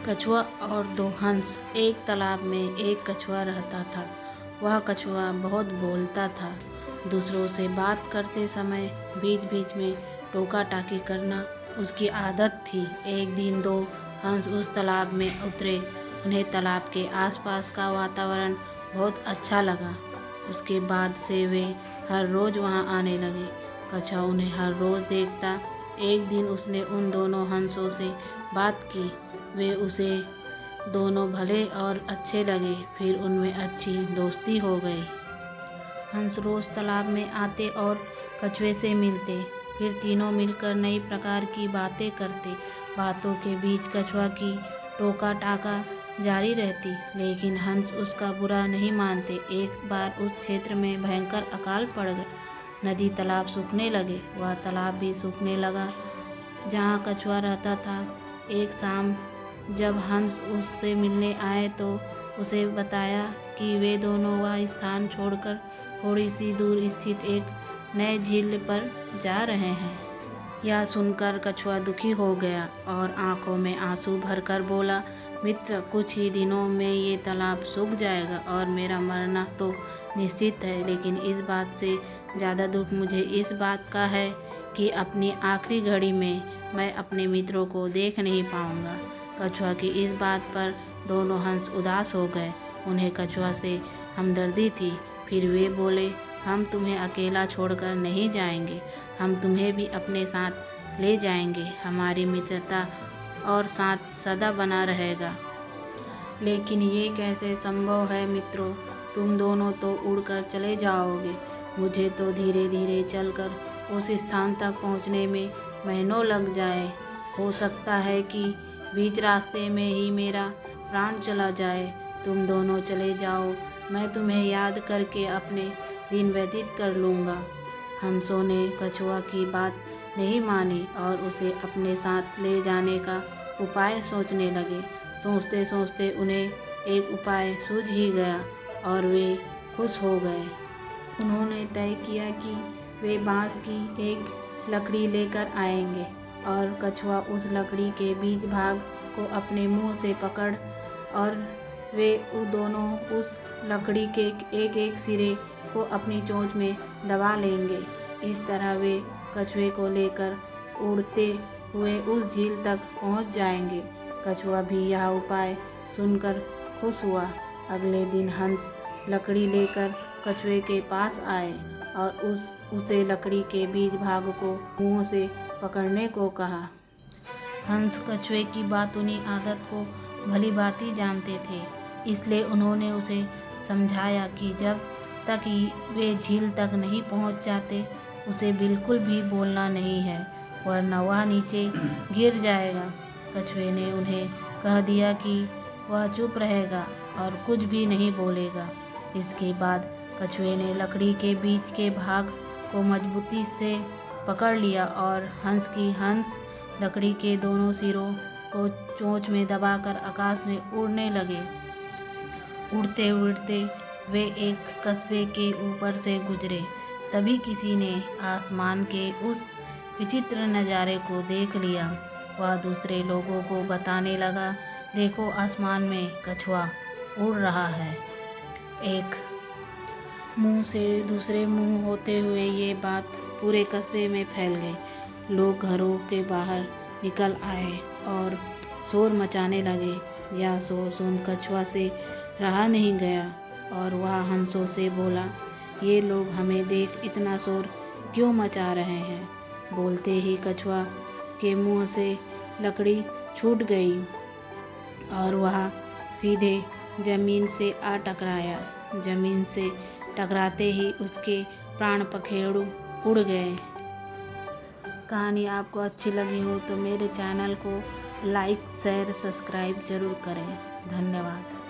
कछुआ और दो हंस। एक तालाब में एक कछुआ रहता था। वह कछुआ बहुत बोलता था। दूसरों से बात करते समय बीच बीच में टोका टाकी करना उसकी आदत थी। एक दिन दो हंस उस तालाब में उतरे। उन्हें तालाब के आसपास का वातावरण बहुत अच्छा लगा। उसके बाद से वे हर रोज़ वहाँ आने लगे। कछुआ उन्हें हर रोज़ देखता। एक दिन उसने उन दोनों हंसों से बात की। वे उसे दोनों भले और अच्छे लगे। फिर उनमें अच्छी दोस्ती हो गई। हंस रोज़ तालाब में आते और कछुए से मिलते। फिर तीनों मिलकर नई प्रकार की बातें करते। बातों के बीच कछुआ की टोका टाका जारी रहती, लेकिन हंस उसका बुरा नहीं मानते। एक बार उस क्षेत्र में भयंकर अकाल पड़ गया। नदी तालाब सूखने लगे। वह तालाब भी सूखने लगा जहाँ कछुआ रहता था। एक शाम जब हंस उससे मिलने आए तो उसे बताया कि वे दोनों वह स्थान छोड़कर थोड़ी सी दूर स्थित एक नए झील पर जा रहे हैं। यह सुनकर कछुआ दुखी हो गया और आंखों में आंसू भरकर बोला, मित्र, कुछ ही दिनों में ये तालाब सूख जाएगा और मेरा मरना तो निश्चित है। लेकिन इस बात से ज़्यादा दुख मुझे इस बात का है कि अपनी आखिरी घड़ी में मैं अपने मित्रों को देख नहीं पाऊंगा। कछुआ की इस बात पर दोनों हंस उदास हो गए। उन्हें कछुआ से हमदर्दी थी। फिर वे बोले, हम तुम्हें अकेला छोड़कर नहीं जाएंगे। हम तुम्हें भी अपने साथ ले जाएंगे। हमारी मित्रता और साथ सदा बना रहेगा। लेकिन ये कैसे संभव है मित्रों? तुम दोनों तो उड़कर चले जाओगे। मुझे तो धीरे धीरे चलकर उस स्थान तक पहुंचने में महीनों लग जाए। हो सकता है कि बीच रास्ते में ही मेरा प्राण चला जाए। तुम दोनों चले जाओ, मैं तुम्हें याद करके अपने दिन व्यतीत कर लूँगा। हंसों ने कछुआ की बात नहीं मानी और उसे अपने साथ ले जाने का उपाय सोचने लगे। सोचते सोचते उन्हें एक उपाय सूझ ही गया और वे खुश हो गए। उन्होंने तय किया कि वे बांस की एक लकड़ी लेकर आएंगे और कछुआ उस लकड़ी के बीच भाग को अपने मुंह से पकड़ और वे दोनों उस लकड़ी के एक एक सिरे को अपनी चोंच में दबा लेंगे। इस तरह वे कछुए को लेकर उड़ते हुए उस झील तक पहुंच जाएंगे। कछुआ भी यह उपाय सुनकर खुश हुआ। अगले दिन हंस लकड़ी लेकर कछुए के पास आए और उसे लकड़ी के बीच भाग को मुंह से पकड़ने को कहा। हंस कछुए की बातूनी आदत को भली भांति जानते थे, इसलिए उन्होंने उसे समझाया कि जब तक वे झील तक नहीं पहुंच जाते उसे बिल्कुल भी बोलना नहीं है, वरना वह नीचे गिर जाएगा। कछुए ने उन्हें कह दिया कि वह चुप रहेगा और कुछ भी नहीं बोलेगा। इसके बाद कछुए ने लकड़ी के बीच के भाग को मजबूती से पकड़ लिया और हंस लकड़ी के दोनों सिरों को चोंच में दबाकर आकाश में उड़ने लगे। उड़ते उड़ते वे एक कस्बे के ऊपर से गुजरे। तभी किसी ने आसमान के उस विचित्र नज़ारे को देख लिया। वह दूसरे लोगों को बताने लगा, देखो, आसमान में कछुआ उड़ रहा है। एक मुंह से दूसरे मुंह होते हुए ये बात पूरे कस्बे में फैल गई। लोग घरों के बाहर निकल आए और शोर मचाने लगे। यह शोर सुन कछुआ से रहा नहीं गया और वह हंसों से बोला, ये लोग हमें देख इतना शोर क्यों मचा रहे हैं? बोलते ही कछुआ के मुंह से लकड़ी छूट गई और वह सीधे जमीन से आ टकराया। जमीन से टकराते ही उसके प्राण पखेरु उड़ गए। कहानी आपको अच्छी लगी हो तो मेरे चैनल को लाइक, शेयर, सब्सक्राइब जरूर करें। धन्यवाद।